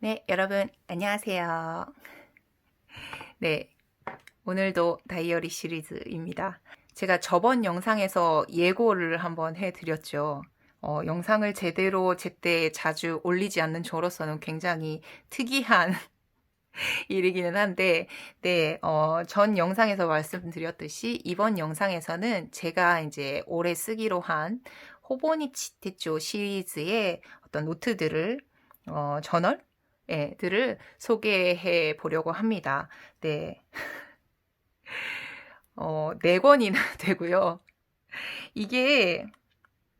네, 여러분, 안녕하세요. 네, 오늘도 다이어리 시리즈입니다. 제가 저번 영상에서 예고를 한번 해드렸죠. 영상을 제때 자주 올리지 않는 저로서는 굉장히 특이한 일이기는 한데, 네, 전 영상에서 말씀드렸듯이 이번 영상에서는 제가 이제 올해 쓰기로 한 호보니치 테쪼 시리즈의 어떤 노트들을, 저널? 예, 들을 소개해 보려고 합니다. 네, 네 권이나 되고요. 이게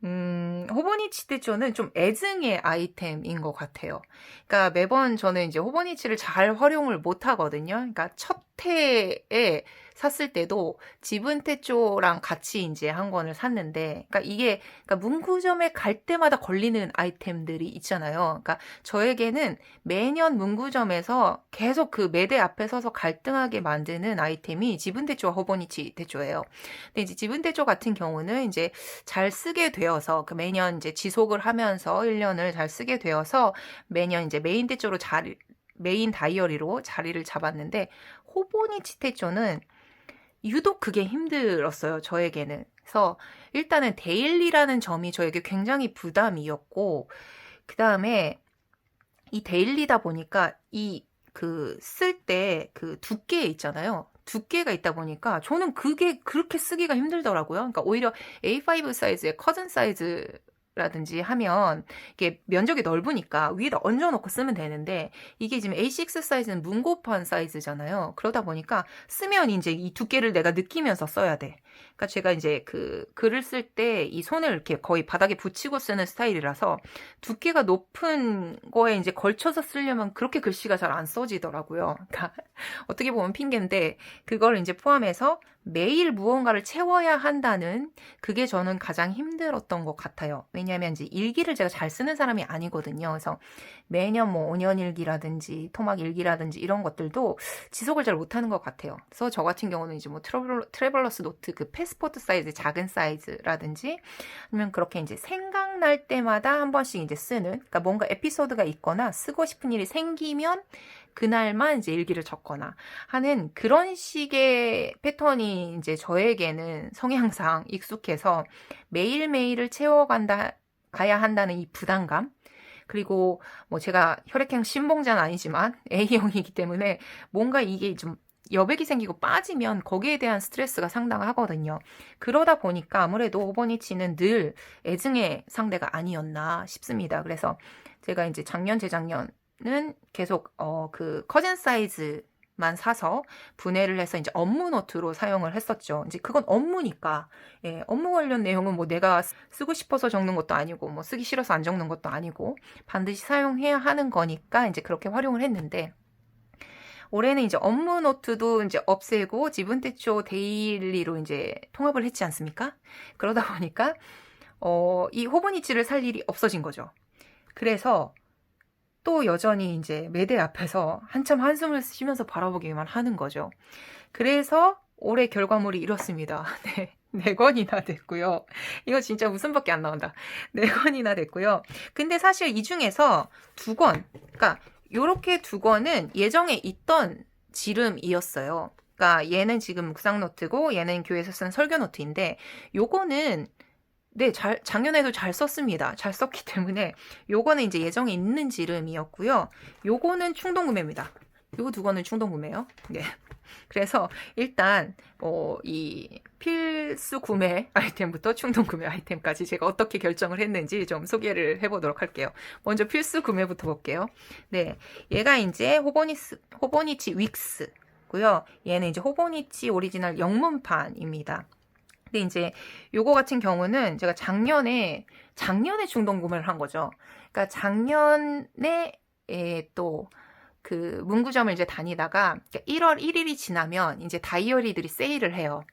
호버니치 대쇼는 좀 애증의 아이템인 것 같아요. 그러니까 매번 저는 이제 호버니치를 잘 활용을 못 하거든요. 그러니까 첫 해에 샀을 때도 지분 대쇼랑 같이 이제 한 권을 샀는데, 그러니까 이게 그러니까 문구점에 갈 때마다 걸리는 아이템들이 있잖아요. 그러니까 저에게는 매년 문구점에서 계속 그 매대 앞에 서서 갈등하게 만드는 아이템이 지분 대쇼와 호버니치 대쇼예요. 근데 이제 지분 대쇼 같은 경우는 이제 잘 쓰게 되어서 그 매년 이제 지속을 하면서 1년을 잘 쓰게 되어서 매년 이제 메인 다이어리로 자리를 잡았는데 호보니치 테초는 유독 그게 힘들었어요, 저에게는. 그래서 일단은 데일리라는 점이 저에게 굉장히 부담이었고, 그 다음에 이 데일리다 보니까 이 그 쓸 때 그 두께 있잖아요. 두께가 있다 보니까 저는 그게 그렇게 쓰기가 힘들더라고요. 그러니까 오히려 A5 사이즈의 커즌 사이즈 라든지 하면 이게 면적이 넓으니까 위에다 얹어놓고 쓰면 되는데 이게 지금 A6 사이즈는 문고판 사이즈잖아요. 그러다 보니까 쓰면 이제 이 두께를 내가 느끼면서 써야 돼. 그러니까 제가 이제 그 글을 쓸 때 이 손을 이렇게 거의 바닥에 붙이고 쓰는 스타일이라서 두께가 높은 거에 이제 걸쳐서 쓰려면 그렇게 글씨가 잘 안 써지더라고요. 그러니까 어떻게 보면 핑계인데 그걸 이제 포함해서 매일 무언가를 채워야 한다는 그게 저는 가장 힘들었던 것 같아요. 왜냐하면 이제 일기를 제가 잘 쓰는 사람이 아니거든요. 그래서 매년 뭐 5년 일기라든지 토막 일기라든지 이런 것들도 지속을 잘 못하는 것 같아요. 그래서 저 같은 경우는 이제 뭐 트래블러스 노트 그 패스포트 사이즈 작은 사이즈라든지 아니면 그렇게 이제 생각날 때마다 한 번씩 이제 쓰는 그러니까 뭔가 에피소드가 있거나 쓰고 싶은 일이 생기면 그날만 이제 일기를 적거나 하는 그런 식의 패턴이 이제 저에게는 성향상 익숙해서 매일매일을 가야 한다는 이 부담감. 그리고 뭐 제가 혈액형 신봉자는 아니지만 A형이기 때문에 뭔가 이게 좀 여백이 생기고 빠지면 거기에 대한 스트레스가 상당하거든요. 그러다 보니까 아무래도 호버니치는 늘 애증의 상대가 아니었나 싶습니다. 그래서 제가 이제 재작년은 계속 그 커즌 사이즈만 사서 분해를 해서 이제 업무 노트로 사용을 했었죠. 이제 그건 업무니까 예, 업무 관련 내용은 뭐 내가 쓰고 싶어서 적는 것도 아니고 뭐 쓰기 싫어서 안 적는 것도 아니고 반드시 사용해야 하는 거니까 이제 그렇게 활용을 했는데 올해는 이제 업무 노트도 이제 없애고 지분대초 데일리로 이제 통합을 했지 않습니까? 그러다 보니까 이 호버니치를 살 일이 없어진 거죠. 그래서 또 여전히 이제 매대 앞에서 한참 한숨을 쉬면서 바라보기만 하는 거죠. 그래서 올해 결과물이 이렇습니다. 네. 4권이나 됐고요. 이거 진짜 웃음밖에 안 나온다. 4권이나 됐고요. 근데 사실 이 중에서 2권, 그러니까 요렇게 2권은 예정에 있던 지름이었어요. 그러니까 얘는 지금 묵상 노트고 얘는 교회에서 쓴 설교 노트인데 요거는 네, 작년에도 잘 썼습니다. 잘 썼기 때문에 요거는 이제 예정에 있는 지름이었고요. 요거는 충동 구매입니다. 요거 2권은 충동 구매요. 네. 그래서 일단 이 필수 구매 아이템부터 충동 구매 아이템까지 제가 어떻게 결정을 했는지 좀 소개를 해보도록 할게요. 먼저 필수 구매부터 볼게요. 네, 얘가 이제 호보니치 윅스고요. 얘는 이제 호보니치 오리지널 영문판입니다. 근데 이제 요거 같은 경우는 제가 작년에 충동 구매를 한 거죠. 그러니까 작년에 또 그 문구점을 이제 다니다가 1월 1일이 지나면 이제 다이어리들이 세일을 해요.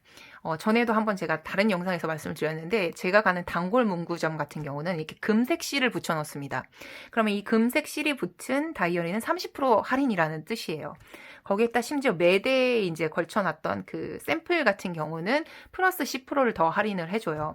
전에도 한번 제가 다른 영상에서 말씀을 드렸는데 제가 가는 단골 문구점 같은 경우는 이렇게 금색 실을 붙여 놓습니다. 그러면 이 금색 실이 붙은 다이어리는 30% 할인이라는 뜻이에요. 거기에다 심지어 매대에 이제 걸쳐놨던 그 샘플 같은 경우는 플러스 10%를 더 할인을 해줘요.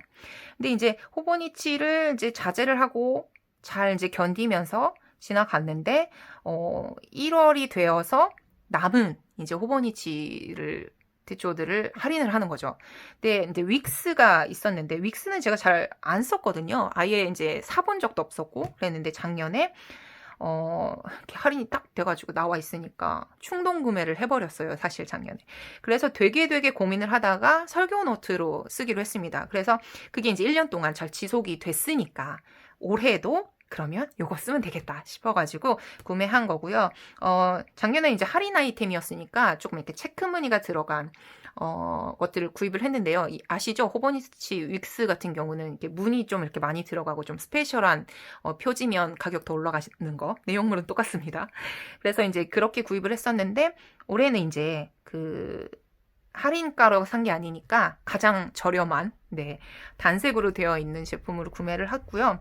근데 이제 호보니치를 이제 자제를 하고 잘 이제 견디면서 지나갔는데 1월이 되어서 남은 이제 호버니치를 대초들을 할인을 하는 거죠. 근데 이제 윅스가 있었는데 윅스는 제가 잘 안 썼거든요. 아예 이제 사본 적도 없었고 그랬는데 작년에 이렇게 할인이 딱 돼가지고 나와 있으니까 충동 구매를 해버렸어요. 사실 작년에. 그래서 되게 고민을 하다가 설교 노트로 쓰기로 했습니다. 그래서 그게 이제 1년 동안 잘 지속이 됐으니까 올해도 그러면 요거 쓰면 되겠다 싶어가지고 구매한 거고요. 작년에 이제 할인 아이템이었으니까 조금 이렇게 체크 무늬가 들어간 것들을 구입을 했는데요. 아시죠? 호버니치 윅스 같은 경우는 이렇게 무늬 좀 이렇게 많이 들어가고 좀 스페셜한 표지면 가격 더 올라가는 거. 내용물은 똑같습니다. 그래서 이제 그렇게 구입을 했었는데 올해는 이제 그 할인가로 산 게 아니니까 가장 저렴한 단색으로 되어 있는 제품으로 구매를 했고요.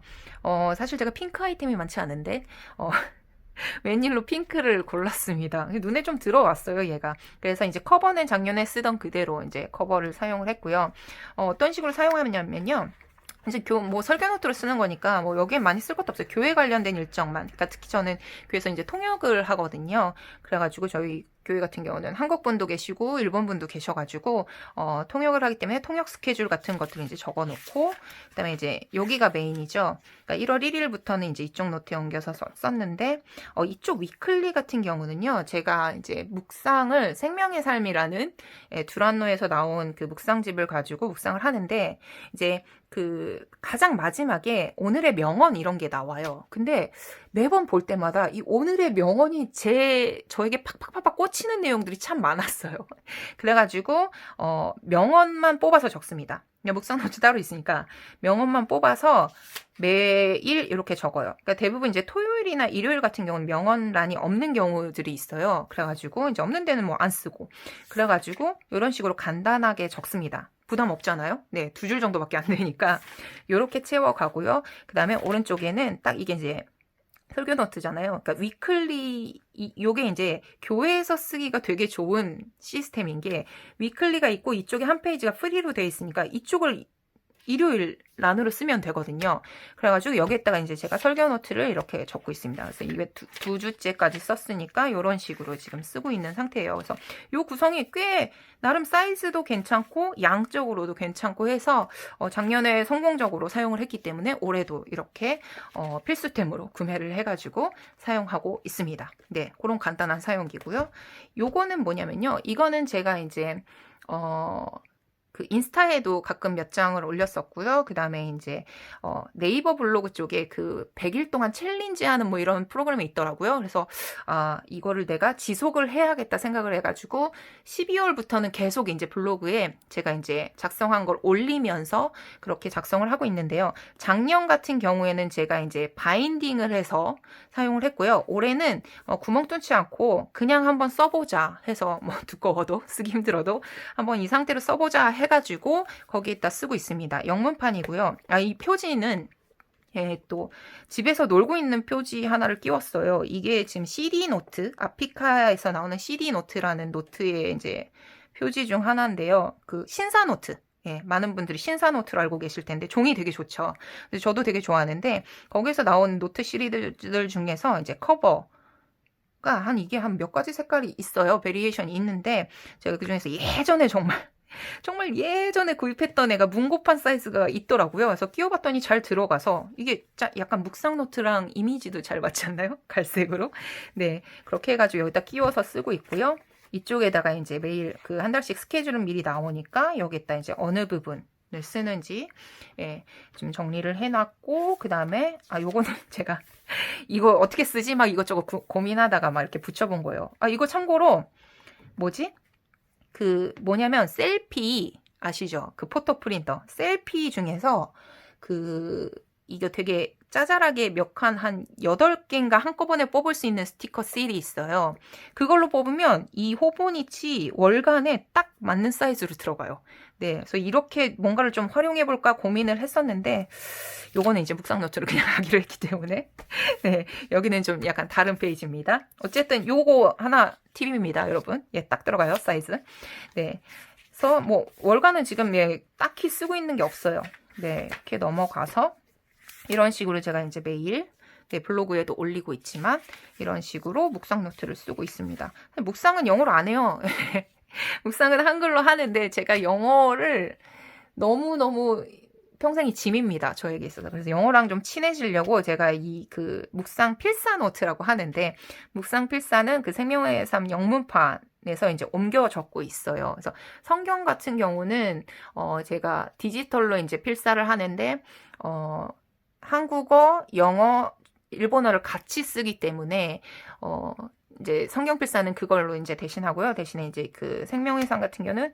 사실 제가 핑크 아이템이 많지 않은데 웬일로 핑크를 골랐습니다. 눈에 좀 들어왔어요, 얘가. 그래서 이제 커버는 작년에 쓰던 그대로 이제 커버를 사용을 했고요. 어떤 식으로 사용하냐면요. 이제 뭐 설교 노트로 쓰는 거니까 뭐 여기에 많이 쓸 것도 없어요. 교회 관련된 일정만. 그러니까 특히 저는 교회에서 이제 통역을 하거든요. 그래가지고 저희 교회 같은 경우는 한국 분도 계시고 일본 분도 계셔가지고 통역을 하기 때문에 통역 스케줄 같은 것들을 이제 적어놓고 그다음에 이제 여기가 메인이죠. 그러니까 1월 1일부터는 이제 이쪽 노트에 옮겨서 썼는데 이쪽 위클리 같은 경우는요. 제가 이제 묵상을 생명의 삶이라는 두란노에서 나온 그 묵상집을 가지고 묵상을 하는데 이제 그 가장 마지막에 오늘의 명언 이런 게 나와요. 근데 매번 볼 때마다 이 오늘의 명언이 저에게 팍팍팍팍 꽂히는 내용들이 참 많았어요. 그래가지고 명언만 뽑아서 적습니다. 묵상 노트 따로 있으니까 명언만 뽑아서 매일 이렇게 적어요. 그러니까 대부분 이제 토요일이나 일요일 같은 경우는 명언란이 없는 경우들이 있어요. 그래가지고 이제 없는 데는 뭐 안 쓰고 그래가지고 이런 식으로 간단하게 적습니다. 부담 없잖아요. 네, 2줄 정도밖에 안 되니까 이렇게 채워가고요. 그 다음에 오른쪽에는 딱 이게 이제 설교 노트잖아요. 그러니까 위클리 요게 이제 교회에서 쓰기가 되게 좋은 시스템인 게 위클리가 있고 이쪽에 한 페이지가 프리로 되어 있으니까 이쪽을 일요일 란으로 쓰면 되거든요. 그래가지고 여기에다가 이제 제가 설교 노트를 이렇게 적고 있습니다. 그래서 이게 두 주째까지 썼으니까 이런 식으로 지금 쓰고 있는 상태예요. 그래서 이 구성이 꽤 나름 사이즈도 괜찮고 양적으로도 괜찮고 해서 작년에 성공적으로 사용을 했기 때문에 올해도 이렇게 필수템으로 구매를 해가지고 사용하고 있습니다. 네, 그런 간단한 사용기고요. 요거는 뭐냐면요. 이거는 제가 이제 그 인스타에도 가끔 몇 장을 올렸었고요. 그 다음에 이제 네이버 블로그 쪽에 그 100일 동안 챌린지 하는 뭐 이런 프로그램이 있더라고요. 그래서 이거를 내가 지속을 해야겠다 생각을 해가지고 12월부터는 계속 이제 블로그에 제가 이제 작성한 걸 올리면서 그렇게 작성을 하고 있는데요. 작년 같은 경우에는 제가 이제 바인딩을 해서 사용을 했고요. 올해는 구멍 뚫지 않고 그냥 한번 써보자 해서 뭐 두꺼워도 쓰기 힘들어도 한번 이 상태로 써보자 해가지고 거기에다 쓰고 있습니다. 영문판이고요. 이 표지는 또 집에서 놀고 있는 표지 하나를 끼웠어요. 이게 지금 CD 노트, 아피카에서 나오는 CD 노트라는 노트의 이제 표지 중 하나인데요. 그 신사 노트. 많은 분들이 신사 노트를 알고 계실 텐데 종이 되게 좋죠. 근데 저도 되게 좋아하는데 거기서 나온 노트 시리즈들 중에서 이제 커버 이게 한 몇 가지 색깔이 있어요. 베리에이션이 있는데 제가 그중에서 예전에 정말 예전에 구입했던 애가 문고판 사이즈가 있더라고요. 그래서 끼워봤더니 잘 들어가서 이게 약간 묵상 노트랑 이미지도 잘 맞지 않나요? 갈색으로. 네, 그렇게 해가지고 여기다 끼워서 쓰고 있고요. 이쪽에다가 이제 매일 그 한 달씩 스케줄은 미리 나오니까 여기에다 이제 어느 부분을 쓰는지 좀 정리를 해놨고 그 다음에 요거는 제가 이거 어떻게 쓰지 막 이것저것 고민하다가 막 이렇게 붙여본 거예요. 이거 참고로 뭐냐면 셀피 아시죠? 그 포토 프린터 셀피 중에서 이거 되게 짜잘하게 몇 칸 한 8개인가 한꺼번에 뽑을 수 있는 스티커 실이 있어요. 그걸로 뽑으면 이 호보니치 월간에 딱 맞는 사이즈로 들어가요. 네, 그래서 이렇게 뭔가를 좀 활용해 볼까 고민을 했었는데 요거는 이제 묵상 노트로 그냥 하기로 했기 때문에 네, 여기는 좀 약간 다른 페이지입니다. 어쨌든 요거 하나 팁입니다, 여러분. 딱 들어가요, 사이즈. 네. 그래서 뭐 월간은 지금 딱히 쓰고 있는 게 없어요. 네, 이렇게 넘어가서 이런 식으로 제가 이제 매일 네, 블로그에도 올리고 있지만 이런 식으로 묵상 노트를 쓰고 있습니다. 묵상은 영어로 안 해요. 묵상은 한글로 하는데 제가 영어를 너무너무 평생이 짐입니다. 저에게 있어서. 그래서 영어랑 좀 친해지려고 제가 이 그 묵상 필사 노트라고 하는데, 묵상 필사는 그 생명의 삶 영문판에서 이제 옮겨 적고 있어요. 그래서 성경 같은 경우는 제가 디지털로 이제 필사를 하는데 한국어, 영어, 일본어를 같이 쓰기 때문에 이제 성경 필사는 그걸로 이제 대신하고요. 대신에 이제 그 생명의 삶 같은 경우는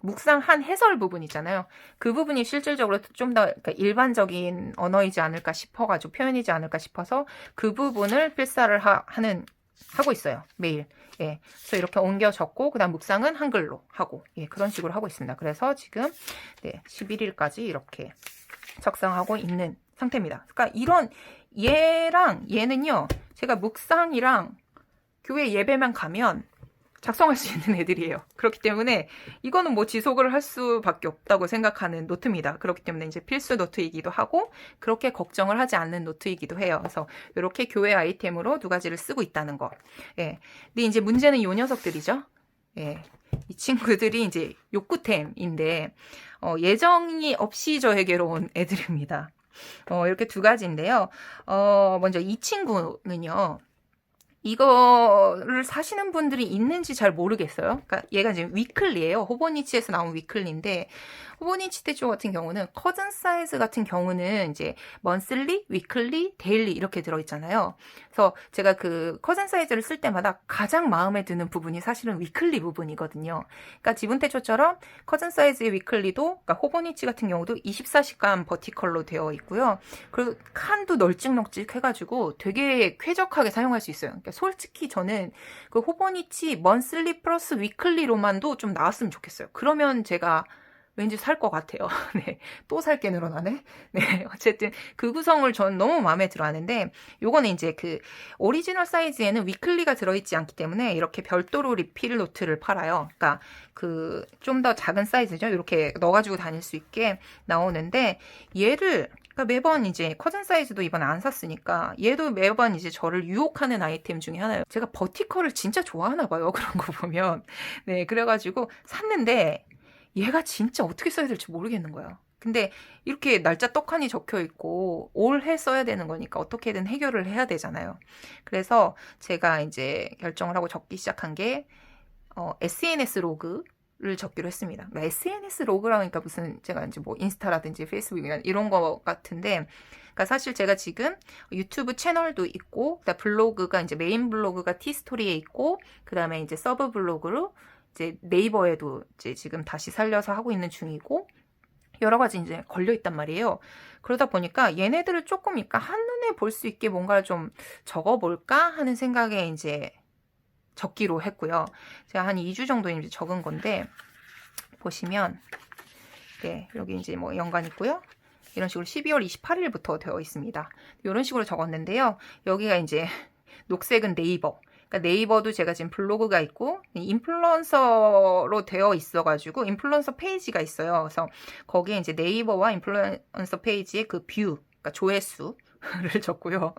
묵상한 해설 부분 있잖아요. 그 부분이 실질적으로 좀 더 그러니까 일반적인 언어이지 않을까 싶어가지고 표현이지 않을까 싶어서 그 부분을 필사를 하고 있어요. 매일. 예. 그래서 이렇게 옮겨 적고 그다음 묵상은 한글로 하고 예, 그런 식으로 하고 있습니다. 그래서 지금 네, 11일까지 이렇게 작성하고 있는 상태입니다. 그러니까 이런 얘는요. 제가 묵상이랑 교회 예배만 가면 작성할 수 있는 애들이에요. 그렇기 때문에 이거는 뭐 지속을 할 수밖에 없다고 생각하는 노트입니다. 그렇기 때문에 이제 필수 노트이기도 하고 그렇게 걱정을 하지 않는 노트이기도 해요. 그래서 이렇게 교회 아이템으로 두 가지를 쓰고 있다는 거. 예. 근데 이제 문제는 요 녀석들이죠. 예. 이 친구들이 이제 욕구템인데 예정이 없이 저에게로 온 애들입니다. 이렇게 두 가지인데요. 먼저 이 친구는요. 이거를 사시는 분들이 있는지 잘 모르겠어요. 그러니까 얘가 지금 위클리예요. 호보니치에서 나온 위클리인데 호보니치 테초 같은 경우는 커즌 사이즈 같은 경우는 이제 먼슬리, 위클리, 데일리 이렇게 들어있잖아요. 그래서 제가 그 커즌 사이즈를 쓸 때마다 가장 마음에 드는 부분이 사실은 위클리 부분이거든요. 그러니까 지분 테초처럼 커즌 사이즈의 위클리도 그러니까 호보니치 같은 경우도 24시간 버티컬로 되어 있고요. 그리고 칸도 널찍널찍 해가지고 되게 쾌적하게 사용할 수 있어요. 그러니까 솔직히 저는 그 호보니치 먼슬리 플러스 위클리로만도 좀 나왔으면 좋겠어요. 그러면 제가 왠지 살 것 같아요. 네. 또 살 게 늘어나네? 네. 어쨌든 그 구성을 전 너무 마음에 들어 하는데 요거는 이제 그 오리지널 사이즈에는 위클리가 들어있지 않기 때문에 이렇게 별도로 리필 노트를 팔아요. 그러니까 그 좀 더 작은 사이즈죠. 이렇게 넣어가지고 다닐 수 있게 나오는데 얘를 그러니까 매번 이제 커즌 사이즈도 이번에 안 샀으니까 얘도 매번 이제 저를 유혹하는 아이템 중에 하나예요. 제가 버티컬을 진짜 좋아하나 봐요. 그런 거 보면. 네. 그래가지고 샀는데 얘가 진짜 어떻게 써야 될지 모르겠는 거예요. 근데 이렇게 날짜 떡하니 적혀 있고 올해 써야 되는 거니까 어떻게든 해결을 해야 되잖아요. 그래서 제가 이제 결정을 하고 적기 시작한 게 SNS 로그를 적기로 했습니다. 그러니까 SNS 로그라니까 무슨 제가 이제 뭐 인스타라든지 페이스북이나 이런 거 같은데 그러니까 사실 제가 지금 유튜브 채널도 있고 블로그가 이제 메인 블로그가 티스토리에 있고 그다음에 이제 서브 블로그로 이제 네이버에도 이제 지금 다시 살려서 하고 있는 중이고 여러 가지 이제 걸려 있단 말이에요. 그러다 보니까 얘네들을 조금 그러니까 한눈에 볼 수 있게 뭔가를 좀 적어볼까 하는 생각에 이제 적기로 했고요. 제가 한 2주 정도 이제 적은 건데 보시면 네, 여기 이제 뭐 연간 있고요. 이런 식으로 12월 28일부터 되어 있습니다. 이런 식으로 적었는데요. 여기가 이제 녹색은 네이버. 그러니까 네이버도 제가 지금 블로그가 있고 인플루언서로 되어 있어가지고 인플루언서 페이지가 있어요. 그래서 거기에 이제 네이버와 인플루언서 페이지의 그 뷰, 그러니까 조회수를 적고요.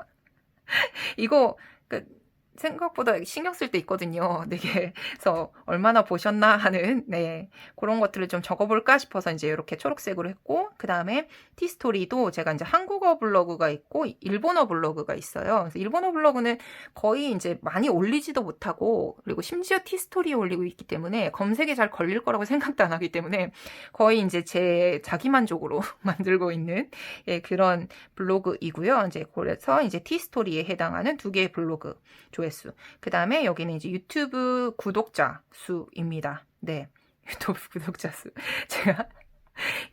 이거 그러니까 생각보다 신경 쓸 때 있거든요. 되게 그래서 얼마나 보셨나 하는 네 그런 것들을 좀 적어볼까 싶어서 이제 이렇게 초록색으로 했고 그 다음에 티스토리도 제가 이제 한국어 블로그가 있고 일본어 블로그가 있어요. 그래서 일본어 블로그는 거의 이제 많이 올리지도 못하고 그리고 심지어 티스토리에 올리고 있기 때문에 검색에 잘 걸릴 거라고 생각도 안 하기 때문에 거의 이제 제 자기만족으로 만들고 있는 예, 그런 블로그이고요. 이제 그래서 이제 티스토리에 해당하는 두 개의 블로그 조회수. 그 다음에 여기는 이제 유튜브 구독자 수입니다. 네. 유튜브 구독자 수. 제가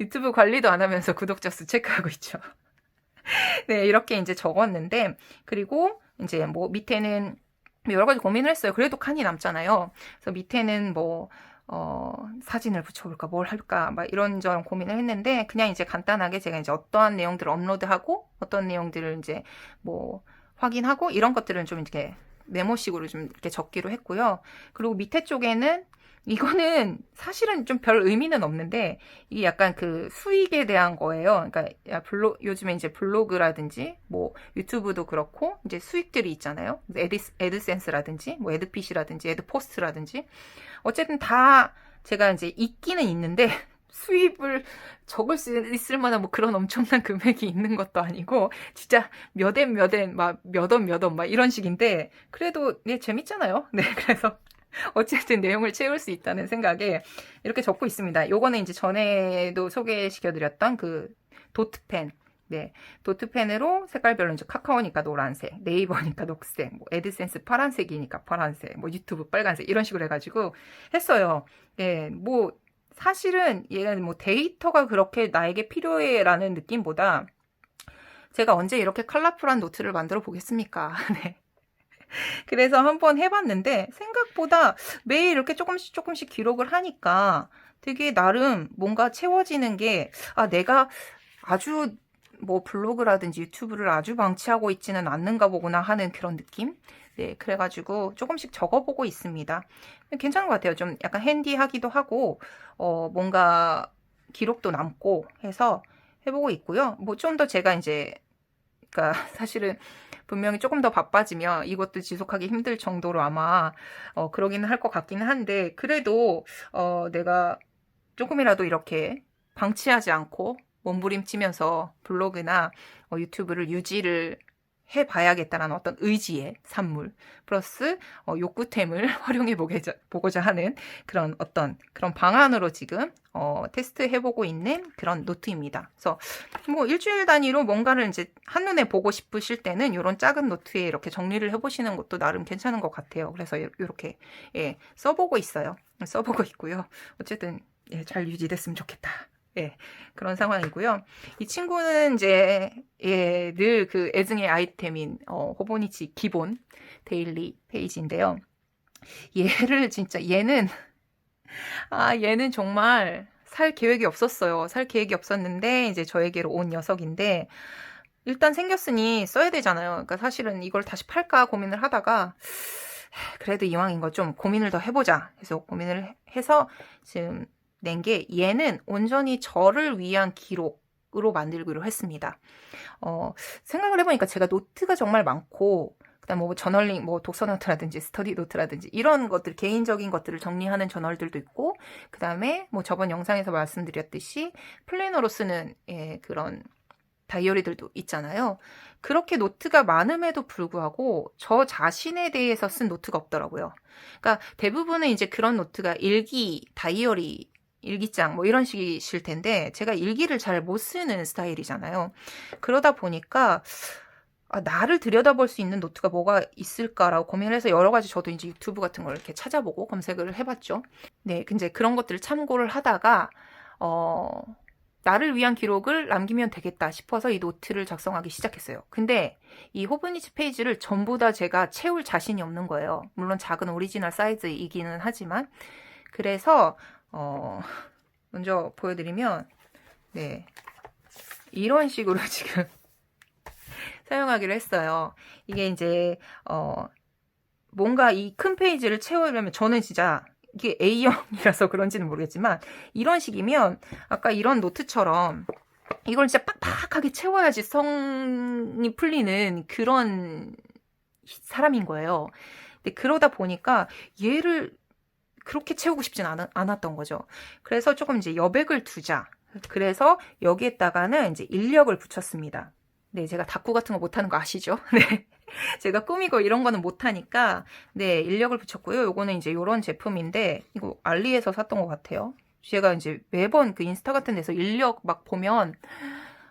유튜브 관리도 안 하면서 구독자 수 체크하고 있죠. 네. 이렇게 이제 적었는데, 그리고 이제 뭐 밑에는 여러 가지 고민을 했어요. 그래도 칸이 남잖아요. 그래서 밑에는 뭐, 사진을 붙여볼까, 뭘 할까, 막 이런저런 고민을 했는데, 그냥 이제 간단하게 제가 이제 어떠한 내용들을 업로드하고, 어떤 내용들을 이제 뭐, 확인하고, 이런 것들은 좀 이렇게 메모식으로 좀 이렇게 적기로 했고요. 그리고 밑에 쪽에는 이거는 사실은 좀 별 의미는 없는데 이게 약간 그 수익에 대한 거예요. 그러니까 요즘에 이제 블로그라든지 뭐 유튜브도 그렇고 이제 수익들이 있잖아요. 애드센스라든지 뭐 애드핏이라든지 애드포스트라든지 어쨌든 다 제가 이제 있기는 있는데 수입을 적을 수 있을 만한 뭐 그런 엄청난 금액이 있는 것도 아니고 진짜 몇 원 막 이런 식인데 그래도 네 재밌잖아요. 네 그래서 어쨌든 내용을 채울 수 있다는 생각에 이렇게 적고 있습니다. 요거는 이제 전에도 소개시켜드렸던 그 도트펜. 네. 도트펜으로 색깔별로 이제 카카오니까 노란색, 네이버니까 녹색, 뭐 애드센스 파란색이니까 파란색, 뭐 유튜브 빨간색 이런 식으로 해가지고 했어요. 네. 뭐 사실은 얘는 뭐 데이터가 그렇게 나에게 필요해라는 느낌보다 제가 언제 이렇게 컬러풀한 노트를 만들어 보겠습니까? 네. 그래서 한번 해봤는데 생각보다 매일 이렇게 조금씩 기록을 하니까 되게 나름 뭔가 채워지는 게 내가 아주 뭐 블로그라든지 유튜브를 아주 방치하고 있지는 않는가 보구나 하는 그런 느낌? 네, 그래가지고 조금씩 적어보고 있습니다. 괜찮은 것 같아요. 좀 약간 핸디하기도 하고, 뭔가 기록도 남고 해서 해보고 있고요. 뭐 좀 더 제가 이제, 그러니까 사실은 분명히 조금 더 바빠지면 이것도 지속하기 힘들 정도로 아마 그러기는 할 것 같기는 한데 그래도 내가 조금이라도 이렇게 방치하지 않고 몸부림치면서 블로그나 유튜브를 유지를 해봐야겠다는 어떤 의지의 산물 플러스 욕구템을 활용해 보고자 하는 그런 어떤 그런 방안으로 지금 테스트해보고 있는 그런 노트입니다. 그래서 뭐 일주일 단위로 뭔가를 이제 한눈에 보고 싶으실 때는 이런 작은 노트에 이렇게 정리를 해보시는 것도 나름 괜찮은 것 같아요. 그래서 이렇게 예, 써보고 있어요. 써보고 있고요. 어쨌든 예, 잘 유지됐으면 좋겠다. 예, 그런 상황이고요. 이 친구는 이제 예, 늘 그 애증의 아이템인 호보니치 기본 데일리 페이지인데요. 얘는 정말 살 계획이 없었어요. 살 계획이 없었는데 이제 저에게로 온 녀석인데 일단 생겼으니 써야 되잖아요. 그러니까 사실은 이걸 다시 팔까 고민을 하다가 그래도 이왕인 거 좀 고민을 더 해보자 해서 고민을 해서 지금 낸 게 얘는 온전히 저를 위한 기록으로 만들기로 했습니다. 생각을 해보니까 제가 노트가 정말 많고 그다음 뭐 저널링, 뭐 독서 노트라든지 스터디 노트라든지 이런 것들 개인적인 것들을 정리하는 저널들도 있고 그다음에 뭐 저번 영상에서 말씀드렸듯이 플래너로 쓰는 그런 다이어리들도 있잖아요. 그렇게 노트가 많음에도 불구하고 저 자신에 대해서 쓴 노트가 없더라고요. 그러니까 대부분은 이제 그런 노트가 일기, 다이어리, 일기장 뭐 이런 식이실 텐데 제가 일기를 잘 못 쓰는 스타일이잖아요. 그러다 보니까 나를 들여다볼 수 있는 노트가 뭐가 있을까라고 고민을 해서 여러 가지 저도 이제 유튜브 같은 걸 이렇게 찾아보고 검색을 해봤죠. 네, 이제 그런 것들을 참고를 하다가 나를 위한 기록을 남기면 되겠다 싶어서 이 노트를 작성하기 시작했어요. 근데 이 호브니치 페이지를 전부 다 제가 채울 자신이 없는 거예요. 물론 작은 오리지널 사이즈이기는 하지만 그래서 먼저 보여드리면 네 이런 식으로 지금 사용하기로 했어요. 이게 이제 뭔가 이 큰 페이지를 채우려면 저는 진짜 이게 A형이라서 그런지는 모르겠지만 이런 식이면 아까 이런 노트처럼 이걸 진짜 빡빡하게 채워야지 성이 풀리는 그런 사람인 거예요. 근데 그러다 보니까 얘를 그렇게 채우고 싶진 않았던 거죠. 그래서 조금 이제 여백을 두자. 그래서 여기에다가는 이제 인력을 붙였습니다. 네, 제가 다꾸 같은 거 못하는 거 아시죠? 네. 제가 꾸미고 이런 거는 못하니까, 네, 인력을 붙였고요. 요거는 이제 요런 제품인데, 이거 알리에서 샀던 것 같아요. 제가 이제 매번 그 인스타 같은 데서 인력 막 보면,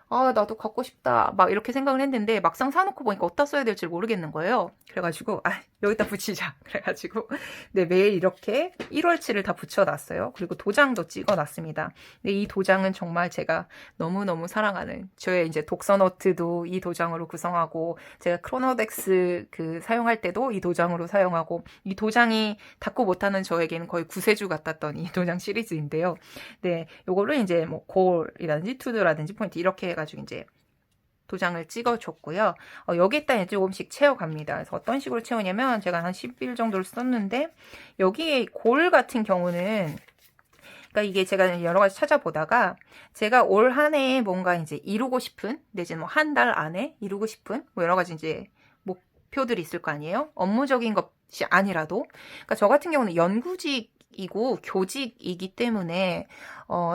나도 갖고 싶다. 막 이렇게 생각을 했는데, 막상 사놓고 보니까 어디다 써야 될지 모르겠는 거예요. 그래가지고, 여기다 붙이자. 그래가지고, 네, 매일 이렇게 1월치를 다 붙여놨어요. 그리고 도장도 찍어놨습니다. 근데 이 도장은 정말 제가 너무너무 사랑하는, 저의 이제 독서 노트도 이 도장으로 구성하고, 제가 크로노덱스 그 사용할 때도 이 도장으로 사용하고, 이 도장이 닫고 못하는 저에게는 거의 구세주 같았던 이 도장 시리즈인데요. 네, 요거를 이제 뭐 골이라든지 투두라든지 포인트 이렇게 해가지고 이제 도장을 찍어줬고요. 여기에다 이제 조금씩 채워갑니다. 그래서 어떤 식으로 채우냐면 제가 한 10일 정도를 썼는데 여기에 골 같은 경우는 그러니까 이게 제가 여러 가지 찾아보다가 제가 올 한 해에 뭔가 이제 이루고 싶은 내지는 뭐 한 달 안에 이루고 싶은 뭐 여러 가지 이제 목표들이 있을 거 아니에요? 업무적인 것이 아니라도. 그러니까 저 같은 경우는 연구직이고 교직이기 때문에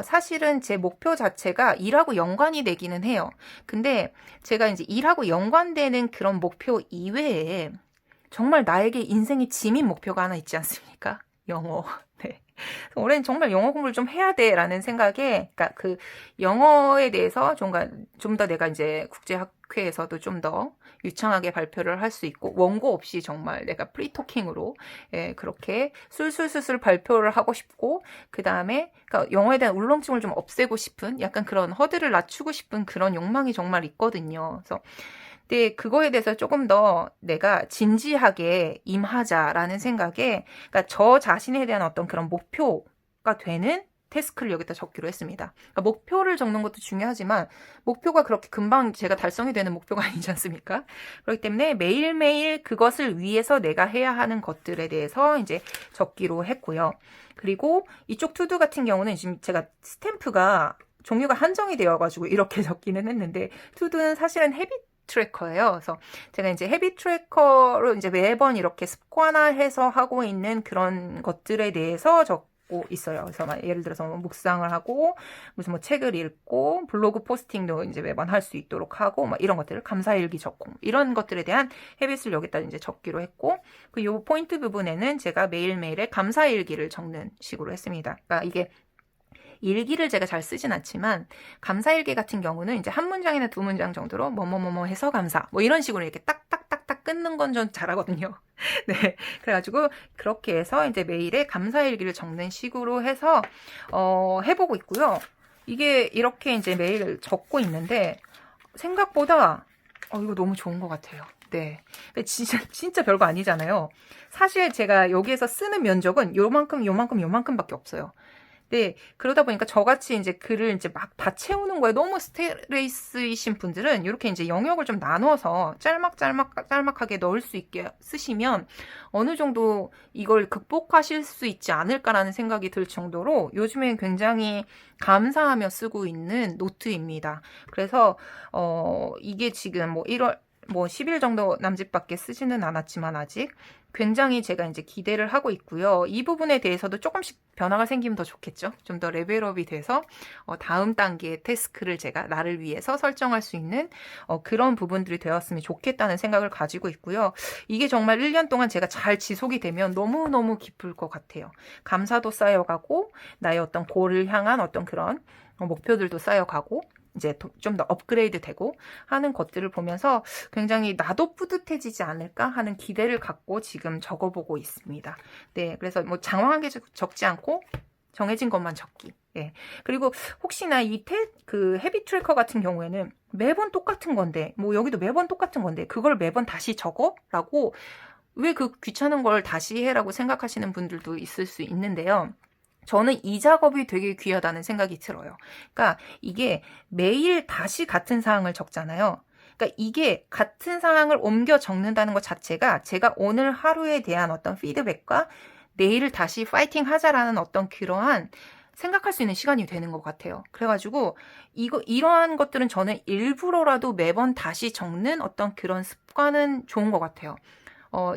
사실은 제 목표 자체가 일하고 연관이 되기는 해요. 근데 제가 이제 일하고 연관되는 그런 목표 이외에 정말 나에게 인생의 지민 목표가 하나 있지 않습니까? 영어. 네. 올해는 정말 영어 공부를 좀 해야 돼라는 생각에, 그러니까 그 영어에 대해서 좀 더 내가 이제 국제학회에서도 좀 더 유창하게 발표를 할 수 있고 원고 없이 정말 내가 프리토킹으로 그렇게 술술술술 발표를 하고 싶고 그 다음에 그러니까 영어에 대한 울렁증을 좀 없애고 싶은 약간 그런 허들을 낮추고 싶은 그런 욕망이 정말 있거든요. 그래서 근데 그거에 대해서 조금 더 내가 진지하게 임하자라는 생각에 그러니까 저 자신에 대한 어떤 그런 목표가 되는 태스크를 여기다 적기로 했습니다. 그러니까 목표를 적는 것도 중요하지만 목표가 그렇게 금방 제가 달성이 되는 목표가 아니지 않습니까? 그렇기 때문에 매일매일 그것을 위해서 내가 해야 하는 것들에 대해서 이제 적기로 했고요. 그리고 이쪽 투두 같은 경우는 지금 제가 스탬프가 종류가 한정이 되어가지고 이렇게 적기는 했는데 투두는 사실은 헤비 트래커예요. 그래서 제가 이제 헤비 트래커로 이제 매번 이렇게 습관화해서 하고 있는 그런 것들에 대해서 적고 있어요. 그래서 예를 들어서 뭐 묵상을 하고 무슨 뭐 책을 읽고 블로그 포스팅도 이제 매번 할 수 있도록 하고 막 이런 것들을 감사일기 적고 이런 것들에 대한 헤빗을 여기다 이제 적기로 했고 그 요 포인트 부분에는 제가 매일매일의 감사일기를 적는 식으로 했습니다. 그러니까 이게 일기를 제가 잘 쓰진 않지만 감사일기 같은 경우는 이제 한 문장이나 두 문장 정도로 뭐뭐뭐뭐 해서 감사 뭐 이런 식으로 이렇게 딱딱딱딱 끊는 건 전 잘하거든요. 네, 그래가지고 그렇게 해서 이제 매일에 감사일기를 적는 식으로 해서 해보고 있고요. 이게 이렇게 이제 매일 적고 있는데 생각보다 이거 너무 좋은 것 같아요. 네, 진짜 별거 아니잖아요. 사실 제가 여기에서 쓰는 면적은 요만큼밖에 없어요. 네, 그러다 보니까 저같이 이제 글을 이제 막 다 채우는 거에 너무 스트레스이신 분들은 이렇게 이제 영역을 좀 나눠서 짤막하게 넣을 수 있게 쓰시면 어느 정도 이걸 극복하실 수 있지 않을까라는 생각이 들 정도로 요즘엔 굉장히 감사하며 쓰고 있는 노트입니다. 그래서 이게 지금 뭐 1월 뭐 10일 정도 남짓밖에 쓰지는 않았지만 아직 굉장히 제가 이제 기대를 하고 있고요. 이 부분에 대해서도 조금씩 변화가 생기면 더 좋겠죠. 좀 더 레벨업이 돼서 다음 단계의 태스크를 제가 나를 위해서 설정할 수 있는 그런 부분들이 되었으면 좋겠다는 생각을 가지고 있고요. 이게 정말 1년 동안 제가 잘 지속이 되면 너무너무 기쁠 것 같아요. 감사도 쌓여가고 나의 어떤 골을 향한 어떤 그런 목표들도 쌓여가고 이제 좀 더 업그레이드 되고 하는 것들을 보면서 굉장히 나도 뿌듯해지지 않을까 하는 기대를 갖고 지금 적어보고 있습니다. 네, 그래서 뭐 장황하게 적지 않고 정해진 것만 적기. 예. 그리고 혹시나 그 헤비 트래커 같은 경우에는 매번 똑같은 건데, 뭐 여기도 매번 똑같은 건데, 그걸 매번 다시 적어? 라고 왜 그 귀찮은 걸 다시 해라고 생각하시는 분들도 있을 수 있는데요. 저는 이 작업이 되게 귀하다는 생각이 들어요. 그러니까 이게 매일 다시 같은 사항을 적잖아요. 그러니까 이게 같은 사항을 옮겨 적는다는 것 자체가 제가 오늘 하루에 대한 어떤 피드백과 내일을 다시 파이팅 하자라는 어떤 그러한 생각할 수 있는 시간이 되는 것 같아요. 그래가지고 이러한 것들은 저는 일부러라도 매번 다시 적는 어떤 그런 습관은 좋은 것 같아요.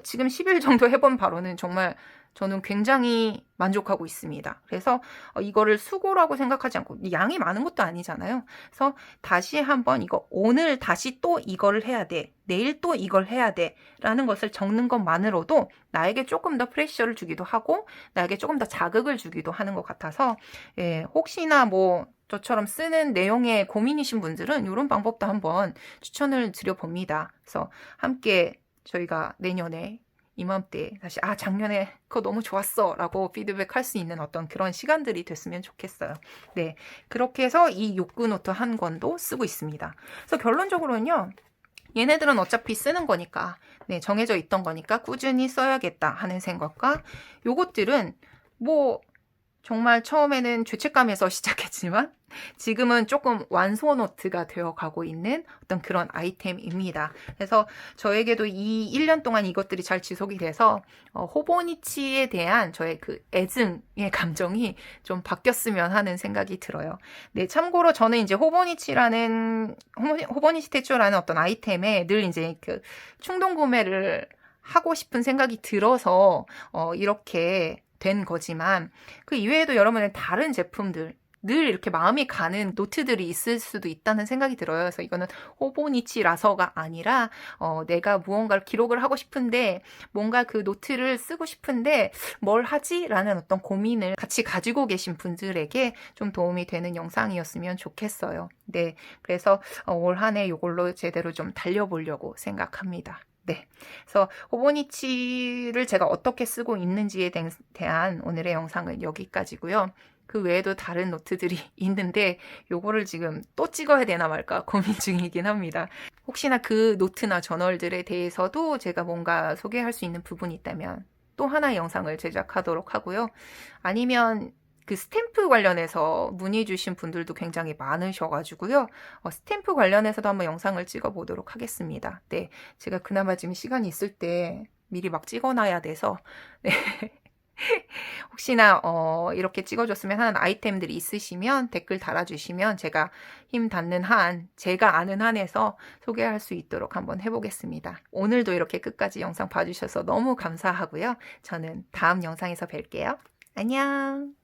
지금 10일 정도 해본 바로는 정말 저는 굉장히 만족하고 있습니다. 그래서 이거를 수고라고 생각하지 않고 양이 많은 것도 아니잖아요. 그래서 다시 한번 오늘 다시 또 이거를 해야 돼. 내일 또 이걸 해야 돼. 라는 것을 적는 것만으로도 나에게 조금 더 프레셔를 주기도 하고 나에게 조금 더 자극을 주기도 하는 것 같아서 혹시나 뭐 저처럼 쓰는 내용에 고민이신 분들은 이런 방법도 한번 추천을 드려봅니다. 그래서 함께 저희가 내년에 이맘때 다시 작년에 그거 너무 좋았어 라고 피드백 할 수 있는 어떤 그런 시간들이 됐으면 좋겠어요. 네, 그렇게 해서 이 욕구 노트 한 권도 쓰고 있습니다. 그래서 결론적으로는요, 얘네들은 어차피 쓰는 거니까, 네, 정해져 있던 거니까 꾸준히 써야겠다 하는 생각과 요것들은 뭐 정말 처음에는 죄책감에서 시작했지만 지금은 조금 완소 노트가 되어 가고 있는 어떤 그런 아이템입니다. 그래서 저에게도 이 1년 동안 이것들이 잘 지속이 돼서 호보니치에 대한 저의 그 애증의 감정이 좀 바뀌었으면 하는 생각이 들어요. 네, 참고로 저는 이제 호보니치 테초라는 어떤 아이템에 늘 이제 그 충동 구매를 하고 싶은 생각이 들어서 이렇게 된 거지만 그 이외에도 여러분의 다른 제품들 늘 이렇게 마음이 가는 노트들이 있을 수도 있다는 생각이 들어요. 그래서 이거는 호보니치라서가 아니라 내가 무언가를 기록을 하고 싶은데 뭔가 그 노트를 쓰고 싶은데 뭘 하지? 라는 어떤 고민을 같이 가지고 계신 분들에게 좀 도움이 되는 영상이었으면 좋겠어요. 네, 그래서 올 한 해 이걸로 제대로 좀 달려보려고 생각합니다. 네, 그래서 호보니치를 제가 어떻게 쓰고 있는지에 대한 오늘의 영상은 여기까지고요. 그 외에도 다른 노트들이 있는데 요거를 지금 또 찍어야 되나 말까 고민 중이긴 합니다. 혹시나 그 노트나 저널들에 대해서도 제가 뭔가 소개할 수 있는 부분이 있다면 또 하나의 영상을 제작하도록 하고요. 아니면 그 스탬프 관련해서 문의 주신 분들도 굉장히 많으셔가지고요. 스탬프 관련해서도 한번 영상을 찍어 보도록 하겠습니다. 네, 제가 그나마 지금 시간이 있을 때 미리 막 찍어놔야 돼서 네. 혹시나 이렇게 찍어줬으면 하는 아이템들이 있으시면 댓글 달아주시면 제가 힘 닿는 한, 제가 아는 한에서 소개할 수 있도록 한번 해보겠습니다. 오늘도 이렇게 끝까지 영상 봐주셔서 너무 감사하고요. 저는 다음 영상에서 뵐게요. 안녕.